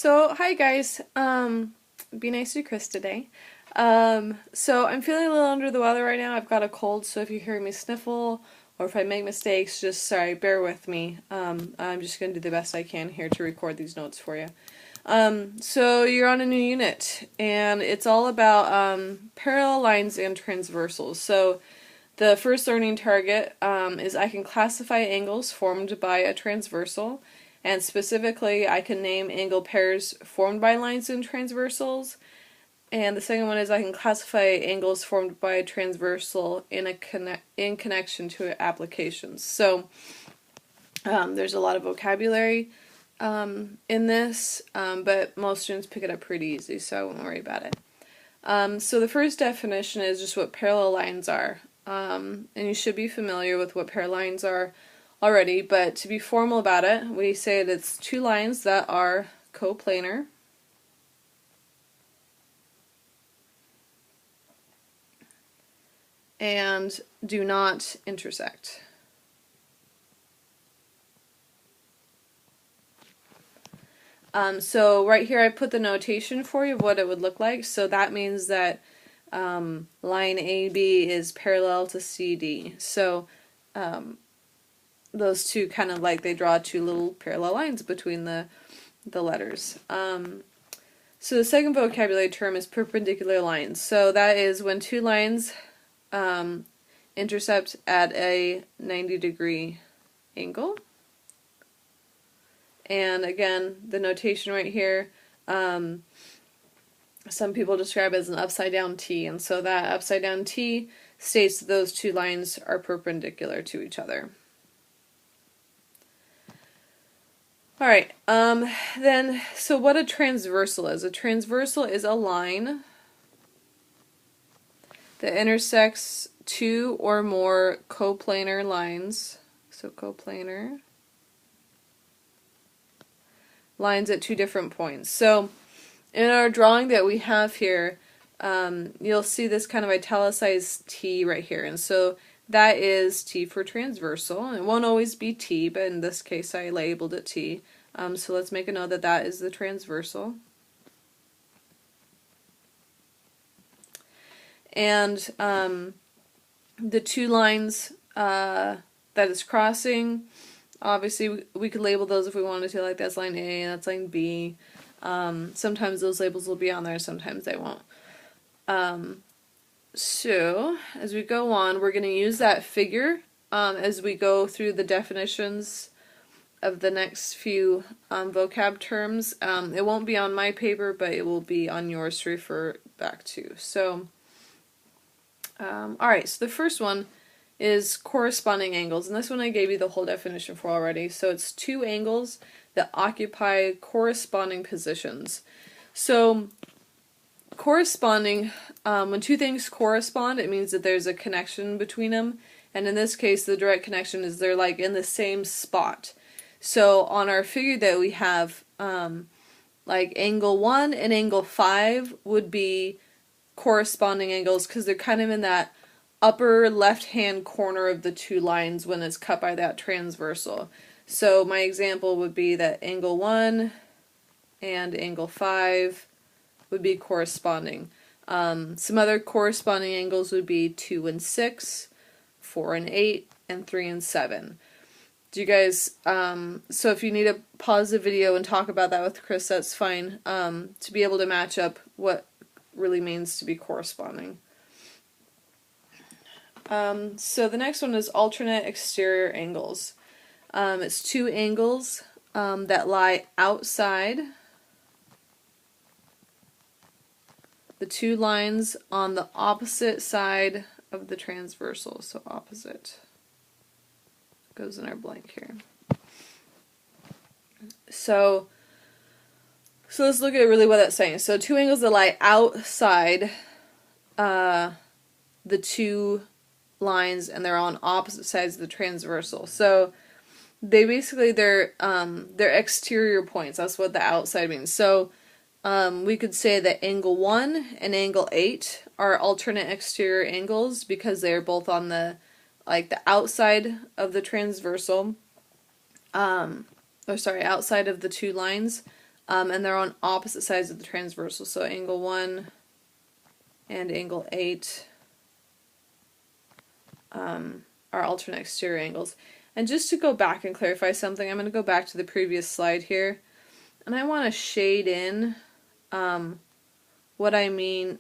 So, hi guys. Be nice to Chris today. So I'm feeling a little under the weather right now. I've got a cold, so if you hear me sniffle or if I make mistakes, just sorry, bear with me. I'm just gonna do the best I can here to record these notes for you. So you're on a new unit, and it's all about parallel lines and transversals. So the first learning target is I can classify angles formed by a transversal, and specifically I can name angle pairs formed by lines and transversals. And the second one is I can classify angles formed by a transversal in connection to applications. So there's a lot of vocabulary in this, but most students pick it up pretty easy, so I won't worry about it. So the first definition is just what parallel lines are. And you should be familiar with what parallel lines are already, but to be formal about it, we say that it's two lines that are coplanar and do not intersect. So right here I put the notation for you of what it would look like. So that means that line AB is parallel to CD. So those two kind of like they draw two little parallel lines between the letters. So the second vocabulary term is perpendicular lines. So that is when two lines intercept at a 90-degree angle. And again, the notation right here, some people describe it as an upside down T, and so that upside down T states that those two lines are perpendicular to each other. Alright, then, so what a transversal is. A transversal is a line that intersects two or more coplanar lines. So coplanar lines at two different points. So in our drawing that we have here, you'll see this kind of italicized T right here, and so that is T for transversal. It won't always be T, but in this case I labeled it T. So let's make a note that that is the transversal. And the two lines that is crossing, obviously we could label those if we wanted to, like that's line A and that's line B. Sometimes those labels will be on there, sometimes they won't. So as we go on, we're going to use that figure as we go through the definitions of the next few vocab terms. It won't be on my paper, but it will be on yours to refer back to. So, alright, so the first one is corresponding angles, and this one I gave you the whole definition for already. So it's two angles that occupy corresponding positions. So corresponding, when two things correspond, it means that there's a connection between them, and in this case the direct connection is they're like in the same spot. So on our figure that we have, like angle 1 and angle 5 would be corresponding angles because they're kind of in that upper left-hand corner of the two lines when it's cut by that transversal. So my example would be that angle 1 and angle 5 would be corresponding. Some other corresponding angles would be 2 and 6, 4 and 8, and 3 and 7. Do you guys, so if you need to pause the video and talk about that with Chris, that's fine, to be able to match up what really means to be corresponding. So the next one is alternate exterior angles. It's two angles that lie outside the two lines on the opposite side of the transversal, so opposite. Goes in our blank here. So let's look at really what that's saying. So two angles that lie outside the two lines and they're on opposite sides of the transversal. So they basically they're exterior points. That's what the outside means. So we could say that angle 1 and angle 8 are alternate exterior angles because they're both on the outside of the transversal, outside of the two lines, and they're on opposite sides of the transversal. So angle 1 and angle 8 are alternate exterior angles. And just to go back and clarify something, I'm going to go back to the previous slide here, and I want to shade in what I mean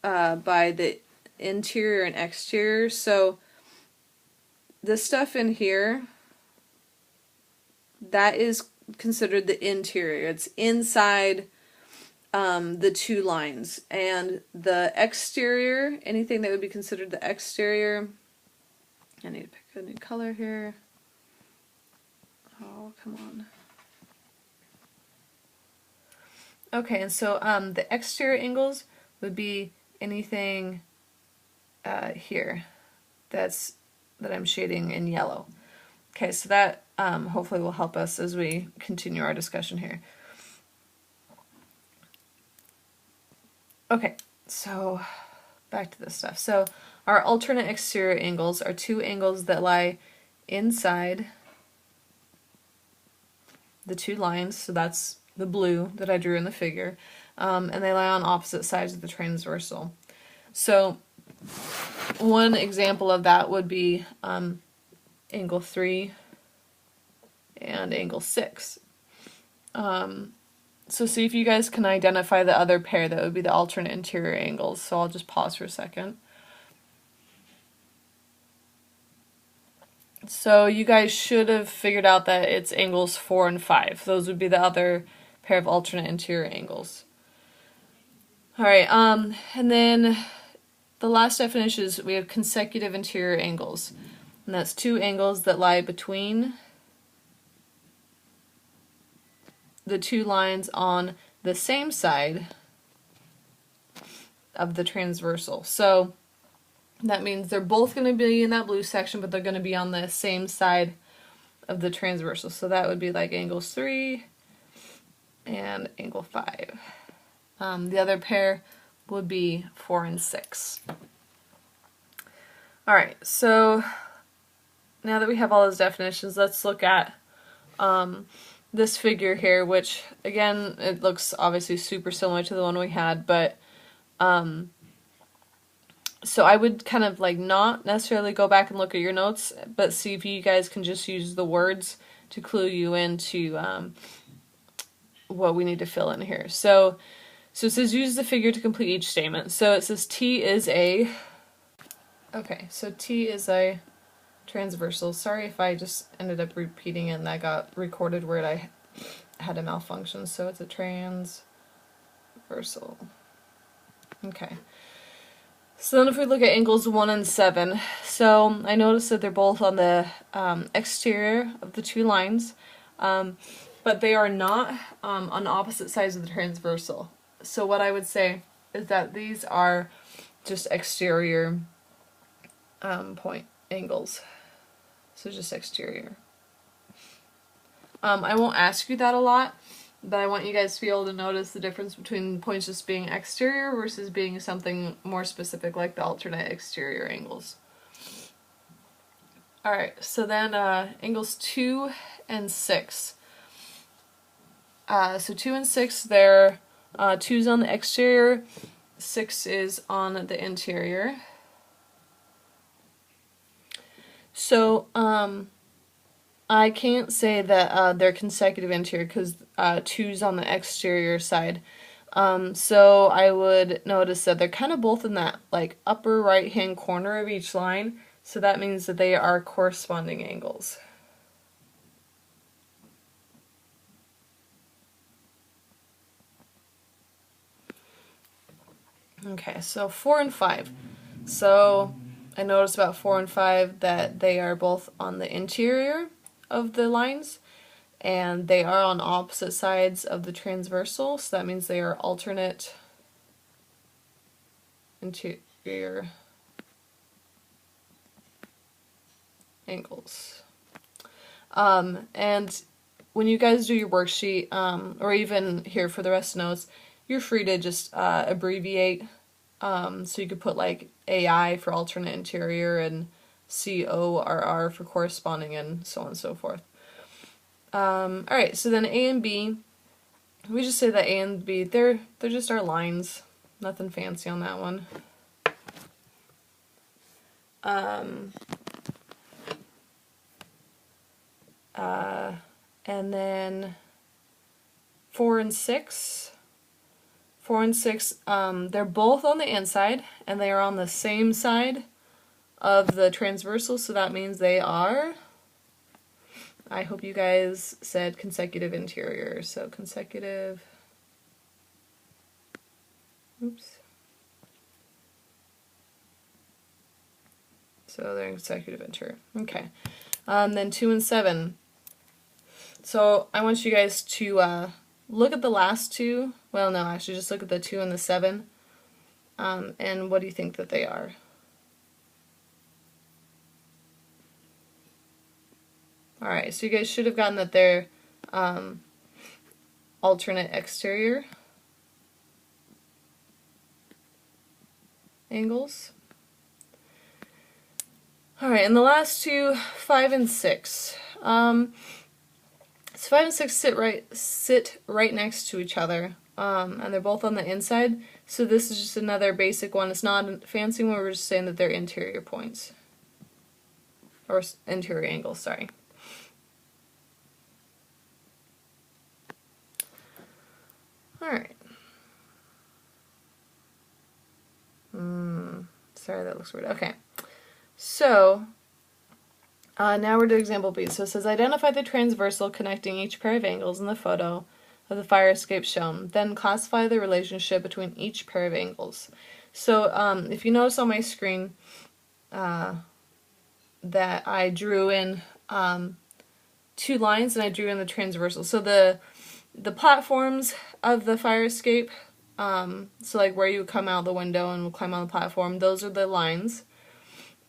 by the interior and exterior. So this stuff in here, that is considered the interior. It's inside the two lines. And the exterior, anything that would be considered the exterior, I need to pick a new color here. Oh, come on. Okay, and so the exterior angles would be anything here that I'm shading in yellow. Okay, so that hopefully will help us as we continue our discussion here. Okay, so back to this stuff. So our alternate exterior angles are two angles that lie inside the two lines, so that's the blue that I drew in the figure, and they lie on opposite sides of the transversal. So one example of that would be angle 3 and angle 6. So see if you guys can identify the other pair that would be the alternate interior angles. So I'll just pause for a second. So you guys should have figured out that it's angles 4 and 5. Those would be the other pair of alternate interior angles. Alright, and then the last definition is we have consecutive interior angles. And that's two angles that lie between the two lines on the same side of the transversal. So that means they're both going to be in that blue section, but they're going to be on the same side of the transversal. So that would be like angles 3 and angle 5. The other pair would be 4 and 6. Alright, so now that we have all those definitions, let's look at this figure here, which again, it looks obviously super similar to the one we had, but so I would kind of like not necessarily go back and look at your notes, but see if you guys can just use the words to clue you into what we need to fill in here. So it says use the figure to complete each statement. So it says T is a, okay, so T is a transversal. Sorry if I just ended up repeating it and that got recorded where I had a malfunction. So it's a transversal. Okay. So then if we look at angles 1 and 7, so I noticed that they're both on the exterior of the two lines, but they are not on opposite sides of the transversal. So what I would say is that these are just exterior point angles. So just exterior. I won't ask you that a lot, but I want you guys to be able to notice the difference between points just being exterior versus being something more specific like the alternate exterior angles. Alright, so then angles 2 and 6. So 2 and 6, they're 2's on the exterior, 6 is on the interior. So I can't say that they're consecutive interior because 2's on the exterior side. So I would notice that they're kind of both in that like upper right hand corner of each line. So that means that they are corresponding angles. Okay, so 4 and 5. So I noticed about 4 and 5 that they are both on the interior of the lines, and they are on opposite sides of the transversal, so that means they are alternate interior angles. And when you guys do your worksheet, or even here for the rest of the notes, you're free to just abbreviate, so you could put like AI for alternate interior and CORR for corresponding and so on and so forth. Alright, so then A and B, we just say that A and B, they're just our lines. Nothing fancy on that one. And then 4 and 6. 4 and 6, they're both on the inside, and they are on the same side of the transversal, so that means they are, I hope you guys said consecutive interior, so consecutive, oops. So they're consecutive interior. Okay. Then 2 and 7. So I want you guys to look at the last two. Well, no, actually just look at the 2 and the 7. And what do you think that they are? Alright, so you guys should have gotten that they're alternate exterior angles. Alright, and the last two, 5 and 6. So 5 and 6 sit right next to each other, and they're both on the inside. So this is just another basic one. It's not a fancy one, we're just saying that they're interior points. Or interior angles, sorry. Alright. Sorry, that looks weird. Okay. So, now we're to example B. So it says, identify the transversal connecting each pair of angles in the photo of the fire escape shown. Then classify the relationship between each pair of angles. So if you notice on my screen that I drew in 2 lines and I drew in the transversal. So the platforms of the fire escape, so like where you come out the window and climb on the platform, those are the lines.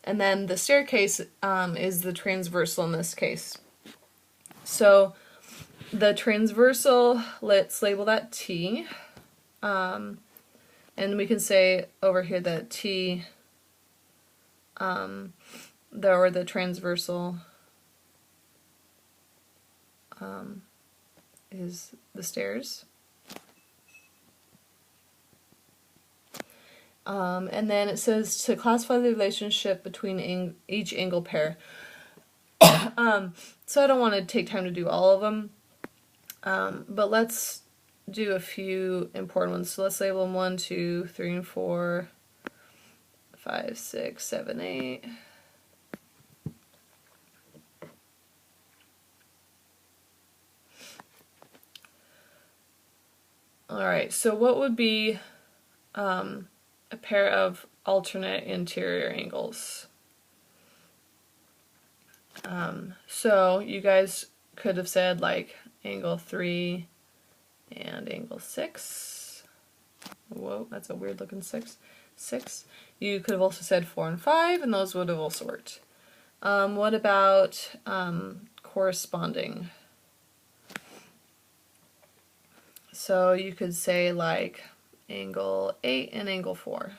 And then the staircase is the transversal in this case. So the transversal, let's label that T. And we can say over here that T, the transversal is the stairs. And then it says to classify the relationship between each angle pair. So I don't want to take time to do all of them, but let's do a few important ones. So let's label them 1, 2, 3, and 4, 5, 6, 7, 8. Alright, so what would be a pair of alternate interior angles? So you guys could have said like angle 3 and angle 6. Whoa, that's a weird looking 6. You could have also said 4 and 5, and those would have also worked. What about corresponding? So you could say like angle 8 and angle 4.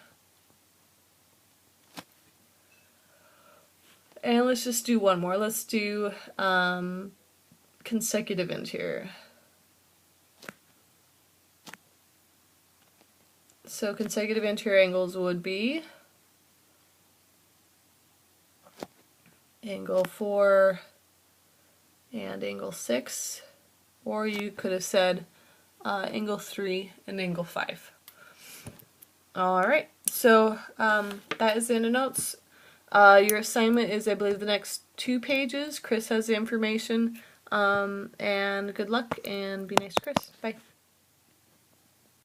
And let's just do one more. Let's do consecutive interior. So consecutive interior angles would be angle 4 and angle 6, or you could have said angle 3 and angle 5. Alright, so that is the end of notes. Your assignment is, I believe, the next 2 pages. Chris has the information, and good luck, and be nice to Chris. Bye.